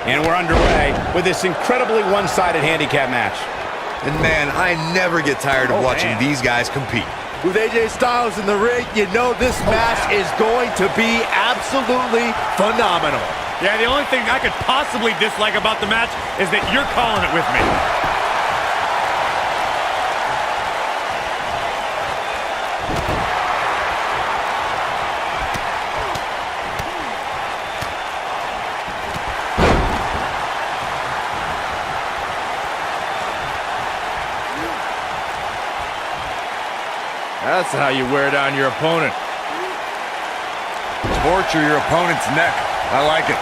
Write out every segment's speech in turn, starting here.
And we're underway with this incredibly one-sided handicap match. And man, I never get tired of watching these guys compete. With AJ Styles in the ring, you know this match is going to be absolutely phenomenal. Yeah, the only thing I could possibly dislike about the match is that you're calling it with me. That's how you wear down your opponent. Torture your opponent's neck. I like it.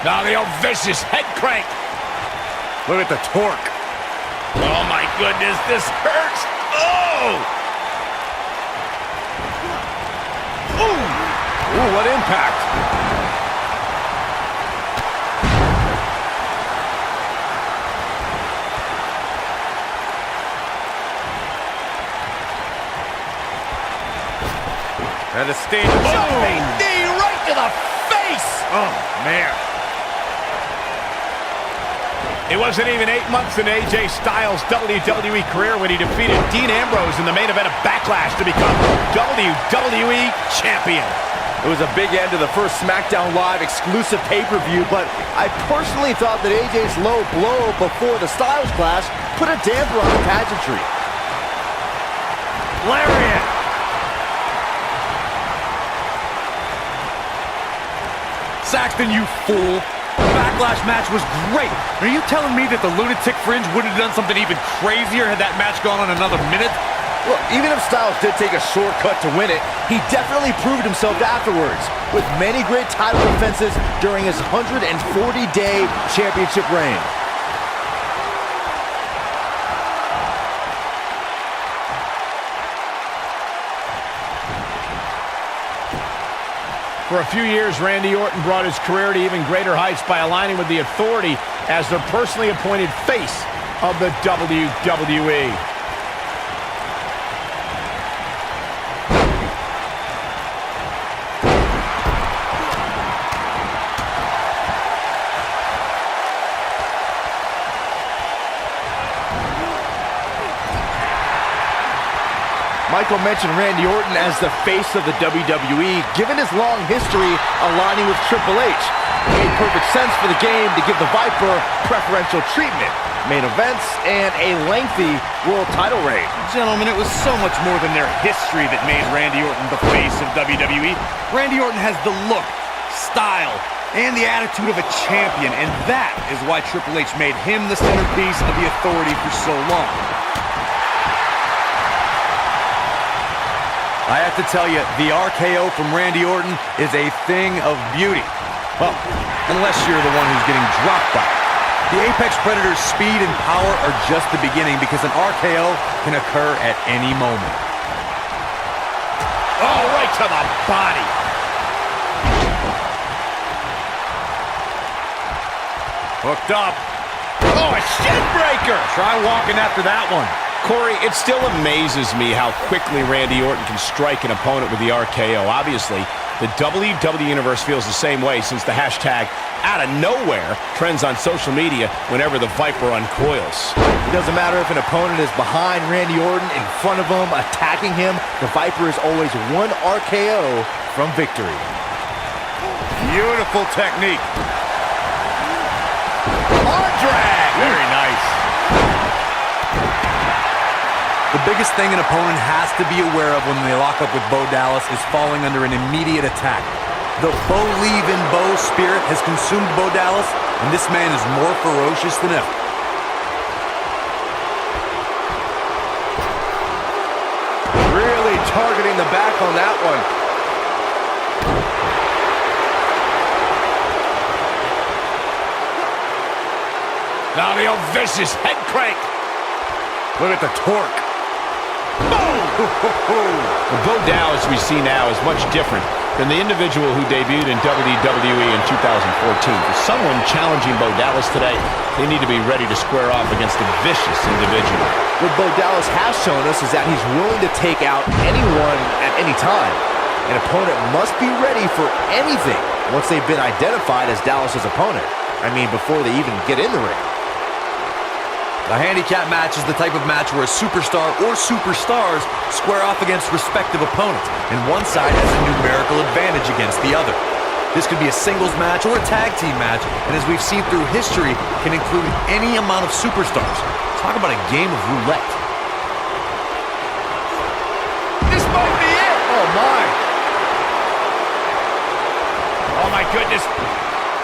Now the old vicious head crank. Look at the torque. Oh my goodness, this hurts. Oh! Ooh, what impact. And a stage Jumping knee right to the face! Oh, man. It wasn't even 8 months in AJ Styles' WWE career when he defeated Dean Ambrose in the main event of Backlash to become WWE Champion. It was a big end to the first SmackDown Live exclusive pay-per-view, but I personally thought that AJ's low blow before the Styles Clash put a damper on the pageantry. Lariat. Saxton, you fool. The Backlash match was great. Are you telling me that the Lunatic Fringe would have done something even crazier had that match gone on another minute? Look, even if Styles did take a shortcut to win it, he definitely proved himself afterwards, with many great title defenses during his 140-day championship reign. For a few years, Randy Orton brought his career to even greater heights by aligning with the Authority as their personally appointed face of the WWE. Michael mentioned Randy Orton as the face of the WWE, given his long history aligning with Triple H. It made perfect sense for the game to give the Viper preferential treatment, main events, and a lengthy world title reign. Gentlemen, it was so much more than their history that made Randy Orton the face of WWE. Randy Orton has the look, style, and the attitude of a champion, and that is why Triple H made him the centerpiece of the Authority for so long. I have to tell you, the RKO from Randy Orton is a thing of beauty. Well, unless you're the one who's getting dropped by it. The Apex Predator's speed and power are just the beginning because an RKO can occur at any moment. Oh, right to the body. Hooked up. Oh, a shin breaker. Try walking after that one. Corey, it still amazes me how quickly Randy Orton can strike an opponent with the RKO. Obviously, the WWE Universe feels the same way since the hashtag out of nowhere trends on social media whenever the Viper uncoils. It doesn't matter if an opponent is behind Randy Orton, in front of him, attacking him, the Viper is always one RKO from victory. Beautiful technique. Arm drag. Very nice. The biggest thing an opponent has to be aware of when they lock up with Bo Dallas is falling under an immediate attack. The Bo-leave-in-Bo spirit has consumed Bo Dallas, and this man is more ferocious than ever. Really targeting the back on that one. Now the old vicious head crank. Look at the torque. Boom! The Bo Dallas we see now is much different than the individual who debuted in WWE in 2014. For someone challenging Bo Dallas today, they need to be ready to square off against a vicious individual. What Bo Dallas has shown us is that he's willing to take out anyone at any time. An opponent must be ready for anything once they've been identified as Dallas's opponent. I mean, before they even get in the ring. The handicap match is the type of match where a superstar or superstars square off against respective opponents, and one side has a numerical advantage against the other. This could be a singles match or a tag team match, and as we've seen through history, can include any amount of superstars. Talk about a game of roulette. This might be it. Oh, my. Oh, my goodness.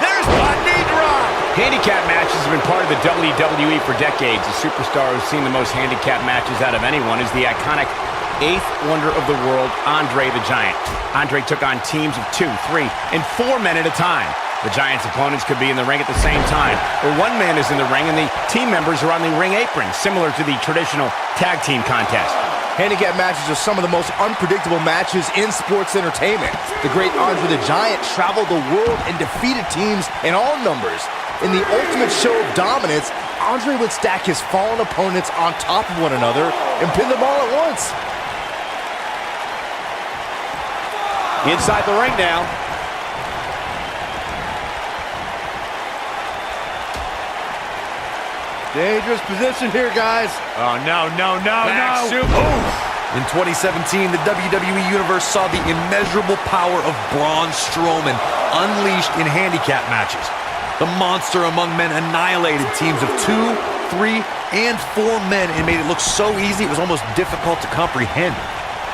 There's one knee drop. Handicap matches have been part of the WWE for decades. The superstar who's seen the most handicap matches out of anyone is the iconic eighth wonder of the world, Andre the Giant. Andre took on teams of 2, 3, and 4 men at a time. The Giant's opponents could be in the ring at the same time, or one man is in the ring and the team members are on the ring apron, similar to the traditional tag team contest. Handicap matches are some of the most unpredictable matches in sports entertainment. The great Andre the Giant traveled the world and defeated teams in all numbers. In the ultimate show of dominance, Andre would stack his fallen opponents on top of one another and pin them all at once. Inside the ring now. Dangerous position here, guys. Oh, no. In 2017, the WWE Universe saw the immeasurable power of Braun Strowman unleashed in handicap matches. The monster among men annihilated teams of 2, 3, and 4 men and made it look so easy it was almost difficult to comprehend.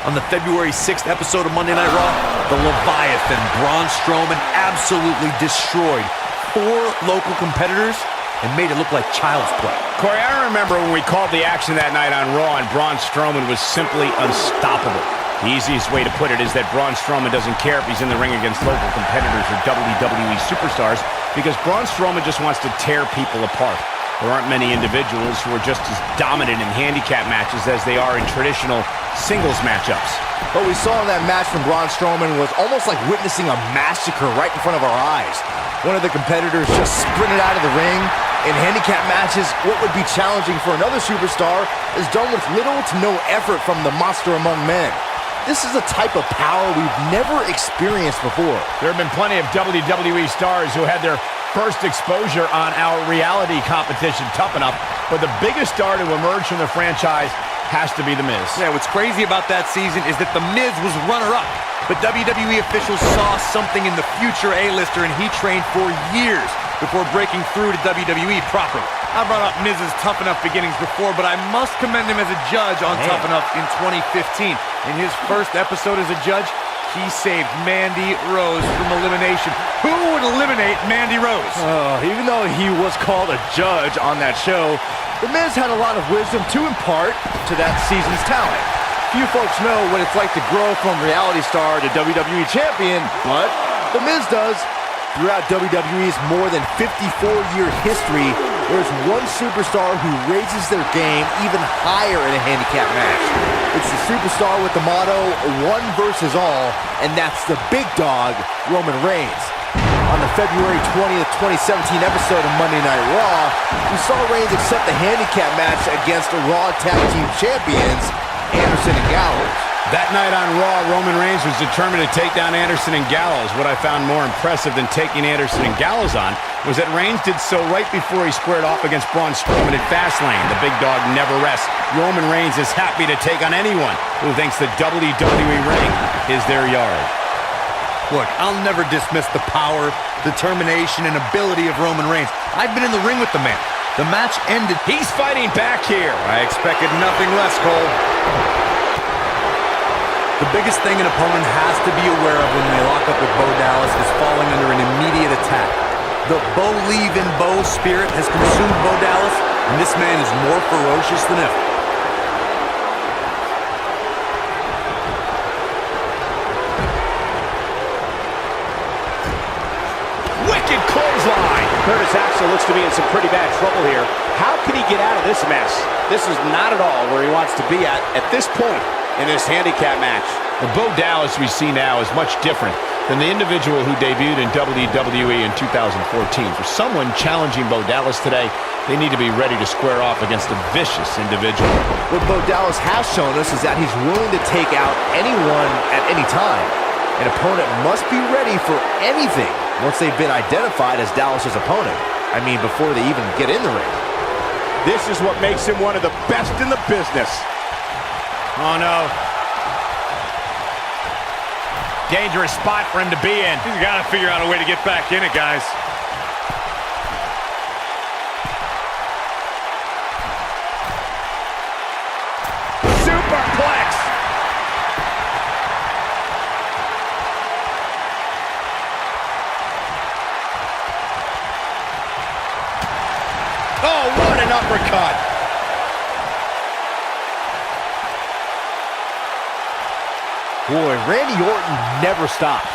On the February 6th episode of Monday Night Raw, the Leviathan Braun Strowman absolutely destroyed 4 local competitors and made it look like child's play. Corey, I remember when we called the action that night on Raw and Braun Strowman was simply unstoppable. The easiest way to put it is that Braun Strowman doesn't care if he's in the ring against local competitors or WWE superstars because Braun Strowman just wants to tear people apart. There aren't many individuals who are just as dominant in handicap matches as they are in traditional singles matchups. What we saw in that match from Braun Strowman was almost like witnessing a massacre right in front of our eyes. One of the competitors just sprinted out of the ring. In handicap matches, what would be challenging for another superstar is done with little to no effort from the monster among men. This is a type of power we've never experienced before. There have been plenty of WWE stars who had their first exposure on our reality competition, Tough Enough, but the biggest star to emerge from the franchise has to be The Miz. Yeah, what's crazy about that season is that The Miz was runner-up, but WWE officials saw something in the future A-lister and he trained for years before breaking through to WWE properly. I brought up Miz's Tough Enough beginnings before, but I must commend him as a judge on Tough Enough in 2015. In his first episode as a judge, he saved Mandy Rose from elimination. Who would eliminate Mandy Rose? Even though he was called a judge on that show, The Miz had a lot of wisdom to impart to that season's talent. Few folks know what it's like to grow from reality star to WWE champion, but The Miz does. Throughout WWE's more than 54-year history, there's one superstar who raises their game even higher in a handicap match. It's the superstar with the motto, one versus all, and that's the big dog, Roman Reigns. On the February 20th, 2017 episode of Monday Night Raw, we saw Reigns accept the handicap match against the Raw Tag Team Champions, Anderson and Gallows. That night on Raw, Roman Reigns was determined to take down Anderson and Gallows. What I found more impressive than taking Anderson and Gallows on was that Reigns did so right before he squared off against Braun Strowman at Fastlane. The big dog never rests. Roman Reigns is happy to take on anyone who thinks the WWE ring is their yard. Look, I'll never dismiss the power, determination, and ability of Roman Reigns. I've been in the ring with the man. The match ended. He's fighting back here. I expected nothing less, Cole. The biggest thing an opponent has to be aware of when they lock up with Bo Dallas is falling under an immediate attack. The Bo-leave-in-Bo spirit has consumed Bo Dallas, and this man is more ferocious than ever. Wicked clothesline. Curtis Axel looks to be in some pretty bad trouble here. How can he get out of this mess? This is not at all where he wants to be at this point. in this handicap match. The Bo Dallas we see now is much different than the individual who debuted in WWE in 2014. For someone challenging Bo Dallas today, they need to be ready to square off against a vicious individual. What Bo Dallas has shown us is that he's willing to take out anyone at any time. An opponent must be ready for anything once they've been identified as Dallas's opponent. I mean, before they even get in the ring. This is what makes him one of the best in the business. Oh, no. Dangerous spot for him to be in. He's got to figure out a way to get back in it, guys. Superplex. Oh, what an uppercut. Boy, Randy Orton never stops.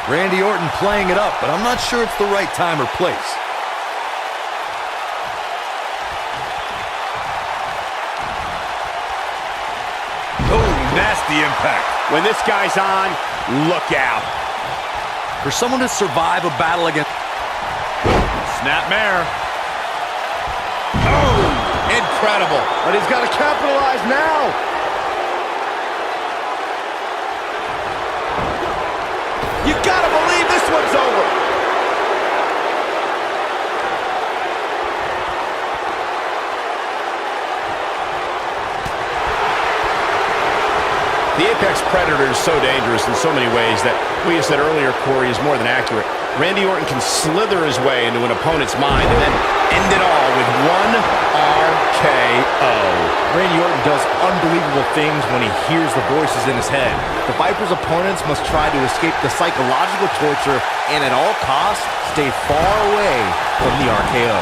Randy Orton playing it up, but I'm not sure it's the right time or place. Oh, nasty impact. When this guy's on, look out. For someone to survive a battle against... Snapmare. Oh, incredible. But he's got to capitalize now. You gotta believe this one's over. The Apex Predator is so dangerous in so many ways that what you said earlier, Corey, is more than accurate. Randy Orton can slither his way into an opponent's mind and then end it all with one RKO. Randy Orton does unbelievable things when he hears the voices in his head. The Viper's opponents must try to escape the psychological torture and at all costs stay far away from the RKO.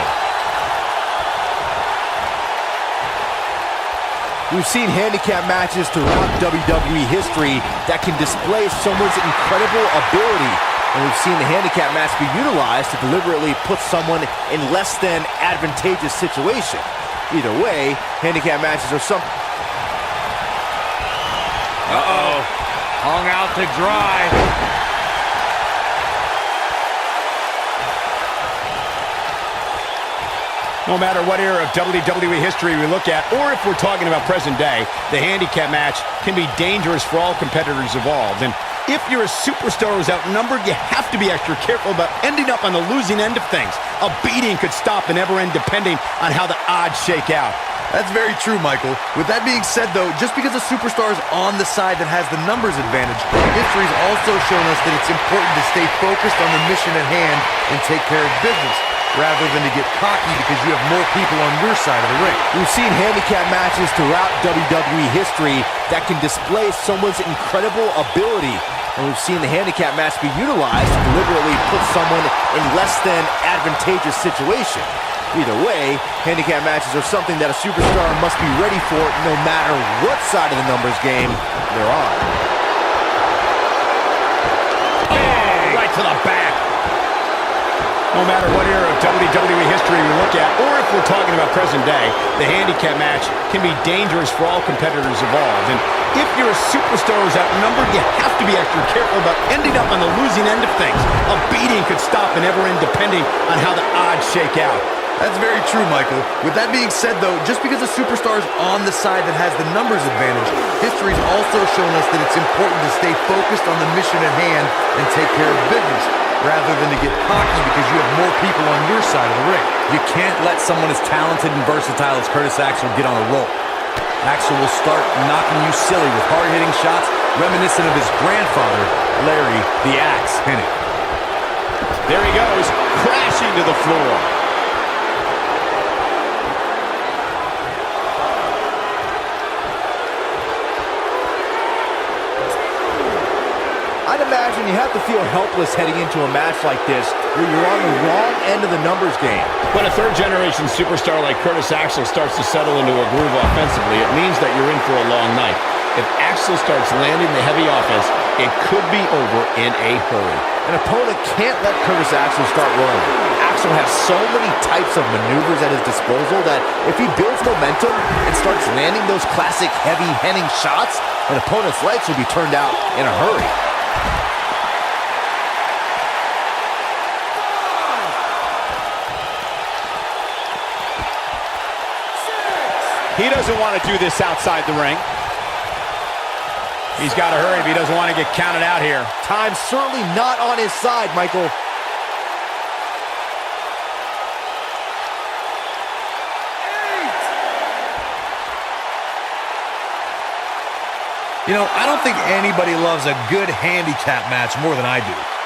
We've seen handicap matches throughout WWE history that can display someone's incredible ability. And we've seen the handicap match be utilized to deliberately put someone in less than advantageous situation. Either way, handicap matches are something. Uh-oh. Hung out to dry. No matter what era of WWE history we look at, or if we're talking about present day, the handicap match can be dangerous for all competitors involved. And if you're a superstar who's outnumbered, you have to be extra careful about ending up on the losing end of things. A beating could stop and never end depending on how the odds shake out. That's very true, Michael. With that being said, though, just because a superstar is on the side that has the numbers advantage, history's also shown us that it's important to stay focused on the mission at hand and take care of business, rather than to get cocky because you have more people on your side of the ring. We've seen handicap matches throughout WWE history that can display someone's incredible ability. And we've seen the handicap match be utilized to deliberately put someone in less than advantageous situation. Either way, handicap matches are something that a superstar must be ready for no matter what side of the numbers game they're on. Oh, right to the back. No matter what era of WWE history we look at, or if we're talking about present day, the handicap match can be dangerous for all competitors involved. And if you're a superstar who's outnumbered, you have to be extra careful about ending up on the losing end of things. A beating could stop and never end depending on how the odds shake out. That's very true, Michael. With that being said, though, just because a superstar is on the side that has the numbers advantage, history's also shown us that it's important to stay focused on the mission at hand and take care of business, rather than to get cocky because you have more people on your side of the ring. You can't let someone as talented and versatile as Curtis Axel get on a roll. Axel will start knocking you silly with hard-hitting shots reminiscent of his grandfather, Larry the Axe Hennig. There he goes, crashing to the floor. I'd imagine you have to feel helpless heading into a match like this where you're on the wrong end of the numbers game. When a third-generation superstar like Curtis Axel starts to settle into a groove offensively, it means that you're in for a long night. If Axel starts landing the heavy offense, It could be over in a hurry. An opponent can't let Curtis Axel start rolling. Axel has so many types of maneuvers at his disposal that if he builds momentum and starts landing those classic heavy Henning shots, an opponent's legs will be turned out in a hurry. He doesn't want to do this outside the ring. He's got to hurry if he doesn't want to get counted out here. Time's certainly not on his side, Michael. You know, I don't think anybody loves a good handicap match more than I do.